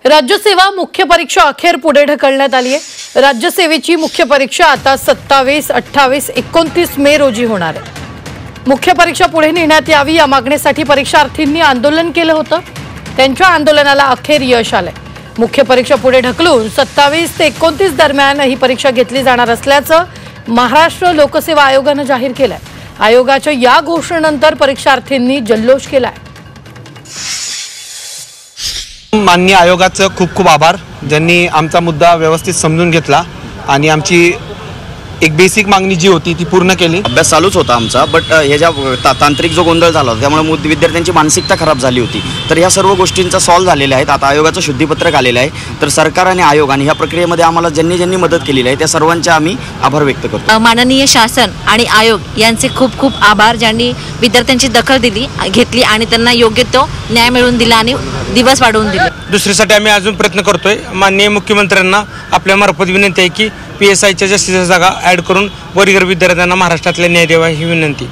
राज्यसेवा मुख्य परीक्षा अखेर पुढे ढकलण्यात आली आहे। राज्यसेवेची मुख्य परीक्षा आता 27, 28, 29 मे रोजी होणार आहे। मुख्य परीक्षा पुढे नेण्यात यावी या मागणीसाठी परीक्षार्थींनी आंदोलन केलं होतं। त्यांच्या आंदोलनाला अखेर यश आलंय। मुख्य परीक्षा पुढे ढकलून 27 ते 29 दरम्यान ही परीक्षा घेतली जाणार असल्याचं महाराष्ट्र लोकसेवा आयोगाने जाहीर केलंय। आयोगाच्या या घोषणेनंतर परीक्षार्थींनी जल्लोष केलाय। माननीय आयोगाचं खूप खूप आभार, ज्यांनी आमचा मुद्दा व्यवस्थित समजून घेतला आणि आमची एक बेसिक मागणी जी होती ती पूर्ण केली। अभ्यास चालूच होता आमचा, बट हे ज्या तांत्रिक जो गोंधळ झाला होता त्यामुळे विद्यार्थ्यांची मानसिकता खराब झाली होती। तर ह्या सर्व गोष्टींचा सॉल्व्ह झालेल्या आहेत। आता आयोगाचं शुद्धीपत्रक आलेलं आहे। तर सरकार आणि आयोग आणि ह्या प्रक्रियेमध्ये आम्हाला ज्यांनी मदत केलेली आहे त्या सर्वांचे आम्ही आभार व्यक्त करतो। माननीय शासन आणि आयोग यांचे खूप खूप आभार, ज्यांनी विद्यार्थ्यांची दखल घेतली आणि त्यांना योग्य तो न्याय मिळवून दिला आणि दिवस वाढवून दिले। दुसरीसाठी आम्ही अजून प्रयत्न करतोय। माननीय मुख्यमंत्र्यांना आपल्या मार्फत विनंती आहे की PSIच्या जास्तीच्या जागा ॲड करून वर्गीय विद्यार्थ्यांना महाराष्ट्रातल्या न्याय द्यावा ही विनंती।